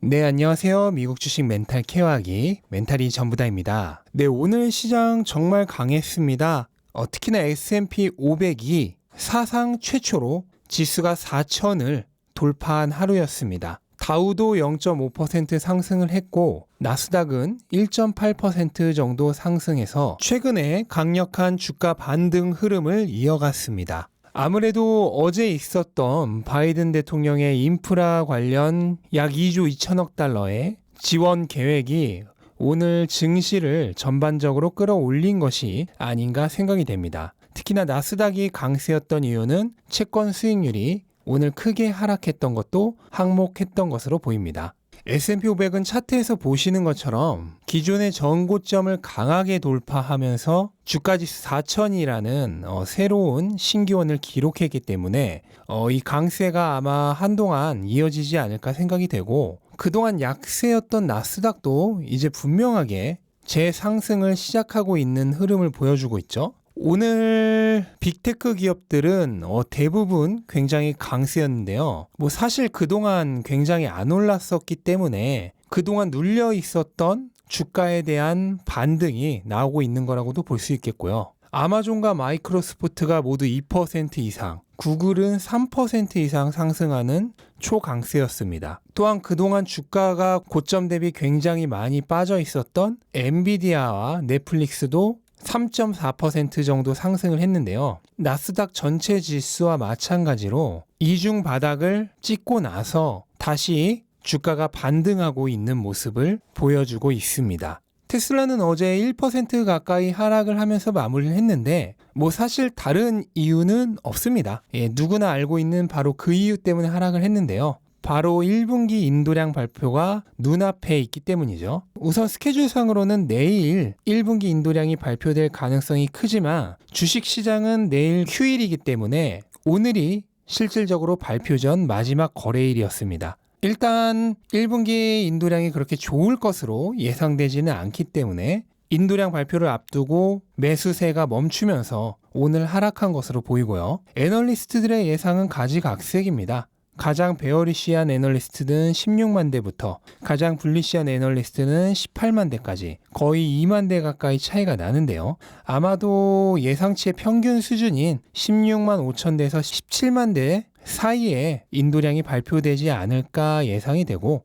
네, 안녕하세요. 미국 주식 멘탈 케어하기 멘탈이 전부다입니다. 네, 오늘 시장 정말 강했습니다. 특히나 S&P 500이 사상 최초로 지수가 4,000을 돌파한 하루였습니다. 다우도 0.5% 상승을 했고 나스닥은 1.8% 정도 상승해서 최근에 강력한 주가 반등 흐름을 이어갔습니다. 아무래도 어제 있었던 바이든 대통령의 인프라 관련 약 2조 2천억 달러의 지원 계획이 오늘 증시를 전반적으로 끌어올린 것이 아닌가 생각이 됩니다. 특히나 나스닥이 강세였던 이유는 채권 수익률이 오늘 크게 하락했던 것도 항목했던 것으로 보입니다. S&P 500은 차트에서 보시는 것처럼 기존의 전고점을 강하게 돌파하면서 주가지수 4,000이라는 새로운 신기원을 기록했기 때문에 이 강세가 아마 한동안 이어지지 않을까 생각이 되고, 그동안 약세였던 나스닥도 이제 분명하게 재상승을 시작하고 있는 흐름을 보여주고 있죠. 오늘 빅테크 기업들은 대부분 굉장히 강세였는데요. 사실 그동안 굉장히 안 올랐었기 때문에 그동안 눌려 있었던 주가에 대한 반등이 나오고 있는 거라고도 볼 수 있겠고요. 아마존과 마이크로소프트가 모두 2% 이상, 구글은 3% 이상 상승하는 초강세였습니다. 또한 그동안 주가가 고점 대비 굉장히 많이 빠져 있었던 엔비디아와 넷플릭스도 3.4% 정도 상승을 했는데요. 나스닥 전체 지수와 마찬가지로 이중 바닥을 찍고 나서 다시 주가가 반등하고 있는 모습을 보여주고 있습니다. 테슬라는 어제 1% 가까이 하락을 하면서 마무리를 했는데 사실 다른 이유는 없습니다. 누구나 알고 있는 바로 그 이유 때문에 하락을 했는데요. 바로 1분기 인도량 발표가 눈앞에 있기 때문이죠. 우선 스케줄상으로는 내일 1분기 인도량이 발표될 가능성이 크지만 주식시장은 내일 휴일이기 때문에 오늘이 실질적으로 발표 전 마지막 거래일이었습니다. 일단 1분기 인도량이 그렇게 좋을 것으로 예상되지는 않기 때문에 인도량 발표를 앞두고 매수세가 멈추면서 오늘 하락한 것으로 보이고요. 애널리스트들의 예상은 가지각색입니다. 가장 베어리시한 애널리스트는 16만 대부터 가장 불리시한 애널리스트는 18만 대까지 거의 2만 대 가까이 차이가 나는데요. 아마도 예상치의 평균 수준인 16만 5천 대에서 17만 대 사이에 인도량이 발표되지 않을까 예상이 되고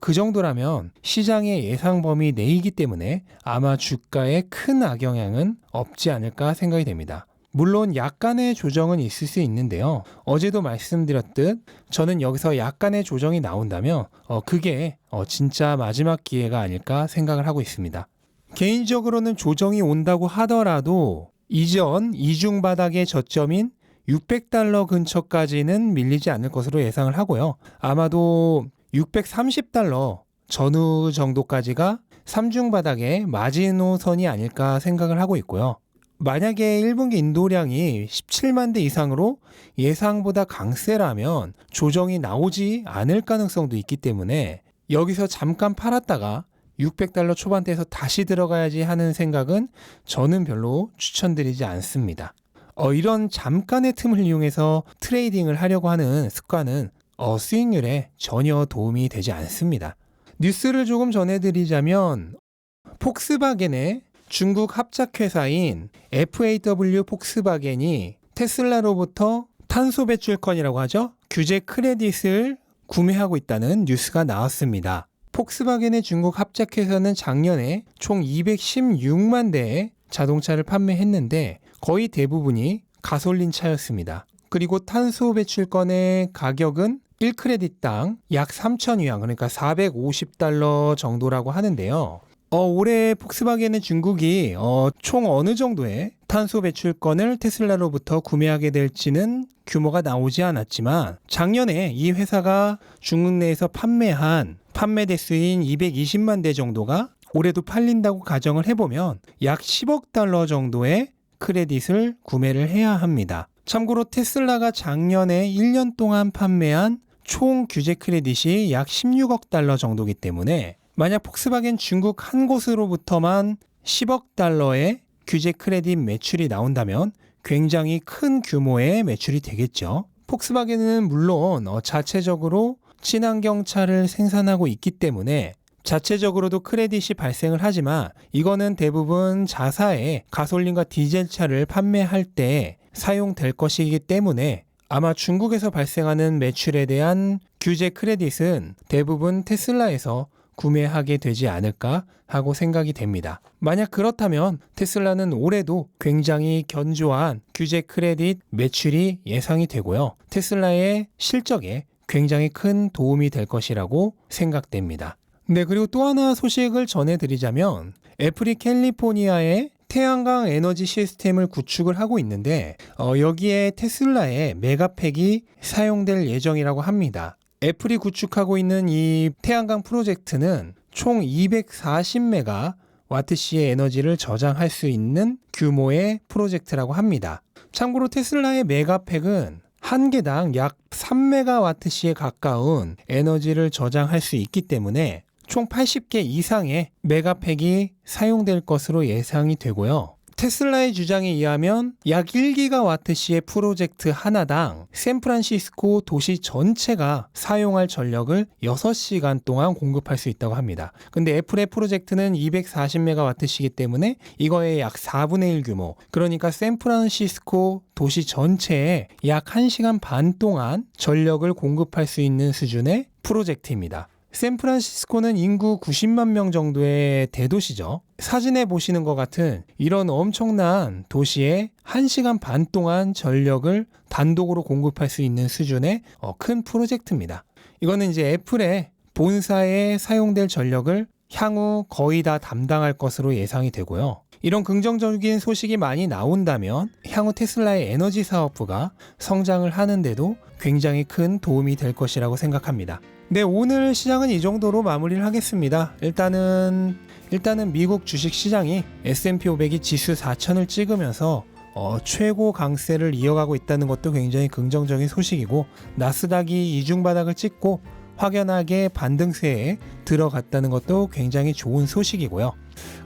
그 정도라면 시장의 예상 범위 내이기 때문에 아마 주가에 큰 악영향은 없지 않을까 생각이 됩니다. 물론 약간의 조정은 있을 수 있는데요. 어제도 말씀드렸듯 저는 여기서 약간의 조정이 나온다면 그게 진짜 마지막 기회가 아닐까 생각을 하고 있습니다. 개인적으로는 조정이 온다고 하더라도 이전 이중 바닥의 저점인 $600 근처까지는 밀리지 않을 것으로 예상을 하고요. 아마도 $630 전후 정도까지가 3중 바닥의 마지노선이 아닐까 생각을 하고 있고요. 만약에 1분기 인도량이 17만 대 이상으로 예상보다 강세라면 조정이 나오지 않을 가능성도 있기 때문에 여기서 잠깐 팔았다가 $600 초반대에서 다시 들어가야지 하는 생각은 저는 별로 추천드리지 않습니다. 이런 잠깐의 틈을 이용해서 트레이딩을 하려고 하는 습관은 수익률에 전혀 도움이 되지 않습니다. 뉴스를 조금 전해드리자면 폭스바겐의 중국 합작회사인 FAW 폭스바겐이 테슬라로부터 탄소 배출권이라고 하죠. 규제 크레딧을 구매하고 있다는 뉴스가 나왔습니다. 폭스바겐의 중국 합작회사는 작년에 총 216만 대의 자동차를 판매했는데 거의 대부분이 가솔린 차였습니다. 그리고 탄소 배출권의 가격은 1크레딧당 약 3,000위안, 그러니까 $450 정도라고 하는데요. 올해 폭스바겐은 중국이 총 어느 정도의 탄소 배출권을 테슬라로부터 구매하게 될지는 규모가 나오지 않았지만 작년에 이 회사가 중국 내에서 판매한 판매 대수인 220만 대 정도가 올해도 팔린다고 가정을 해보면 약 $10억 정도의 크레딧을 구매를 해야 합니다. 참고로 테슬라가 작년에 1년 동안 판매한 총 규제 크레딧이 약 $16억 정도이기 때문에 만약 폭스바겐 중국 한 곳으로부터만 $10억 규제 크레딧 매출이 나온다면 굉장히 큰 규모의 매출이 되겠죠. 폭스바겐은 물론 자체적으로 친환경차를 생산하고 있기 때문에 자체적으로도 크레딧이 발생을 하지만 이거는 대부분 자사의 가솔린과 디젤차를 판매할 때 사용될 것이기 때문에 아마 중국에서 발생하는 매출에 대한 규제 크레딧은 대부분 테슬라에서 구매하게 되지 않을까 하고 생각이 됩니다. 만약 그렇다면 테슬라는 올해도 굉장히 견조한 규제 크레딧 매출이 예상이 되고요. 테슬라의 실적에 굉장히 큰 도움이 될 것이라고 생각됩니다. 네, 그리고 또 하나 소식을 전해드리자면 애플이 캘리포니아에 태양광 에너지 시스템을 구축을 하고 있는데 여기에 테슬라의 메가팩이 사용될 예정이라고 합니다. 애플이 구축하고 있는 이 태양광 프로젝트는 총 240메가와트시의 에너지를 저장할 수 있는 규모의 프로젝트라고 합니다. 참고로 테슬라의 메가팩은 한 개당 약 3메가와트시에 가까운 에너지를 저장할 수 있기 때문에 총 80개 이상의 메가팩이 사용될 것으로 예상이 되고요. 테슬라의 주장에 의하면 약 1기가와트시의 프로젝트 하나당 샌프란시스코 도시 전체가 사용할 전력을 6시간 동안 공급할 수 있다고 합니다. 근데 애플의 프로젝트는 240메가와트시이기 때문에 이거의 약 4분의 1 규모, 그러니까 샌프란시스코 도시 전체에 약 1시간 반 동안 전력을 공급할 수 있는 수준의 프로젝트입니다. 샌프란시스코는 인구 90만 명 정도의 대도시죠. 사진에 보시는 것 같은 이런 엄청난 도시에 1시간 반 동안 전력을 단독으로 공급할 수 있는 수준의 큰 프로젝트입니다. 이거는 이제 애플의 본사에 사용될 전력을 향후 거의 다 담당할 것으로 예상이 되고요. 이런 긍정적인 소식이 많이 나온다면 향후 테슬라의 에너지 사업부가 성장을 하는데도 굉장히 큰 도움이 될 것이라고 생각합니다. 네, 오늘 시장은 이 정도로 마무리를 하겠습니다. 일단은 미국 주식시장이 S&P 500이 지수 4,000을 찍으면서 최고 강세를 이어가고 있다는 것도 굉장히 긍정적인 소식이고, 나스닥이 이중바닥을 찍고 확연하게 반등세에 들어갔다는 것도 굉장히 좋은 소식이고요.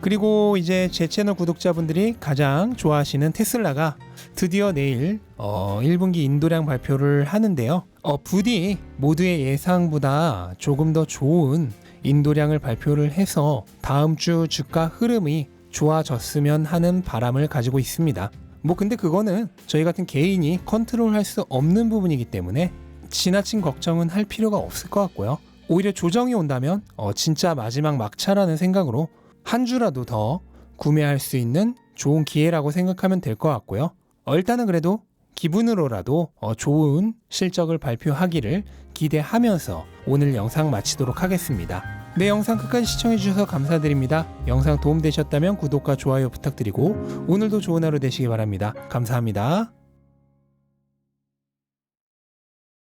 그리고 이제 제 채널 구독자분들이 가장 좋아하시는 테슬라가 드디어 내일 1분기 인도량 발표를 하는데요. 부디 모두의 예상보다 조금 더 좋은 인도량을 발표를 해서 다음 주 주가 흐름이 좋아졌으면 하는 바람을 가지고 있습니다. 근데 그거는 저희 같은 개인이 컨트롤할 수 없는 부분이기 때문에 지나친 걱정은 할 필요가 없을 것 같고요. 오히려 조정이 온다면 진짜 마지막 막차라는 생각으로 한 주라도 더 구매할 수 있는 좋은 기회라고 생각하면 될 것 같고요. 일단은 그래도 기분으로라도 좋은 실적을 발표하기를 기대하면서 오늘 영상 마치도록 하겠습니다. 내 영상 끝까지 시청해주셔서 감사드립니다. 영상 도움되셨다면 구독과 좋아요 부탁드리고 오늘도 좋은 하루 되시기 바랍니다. 감사합니다.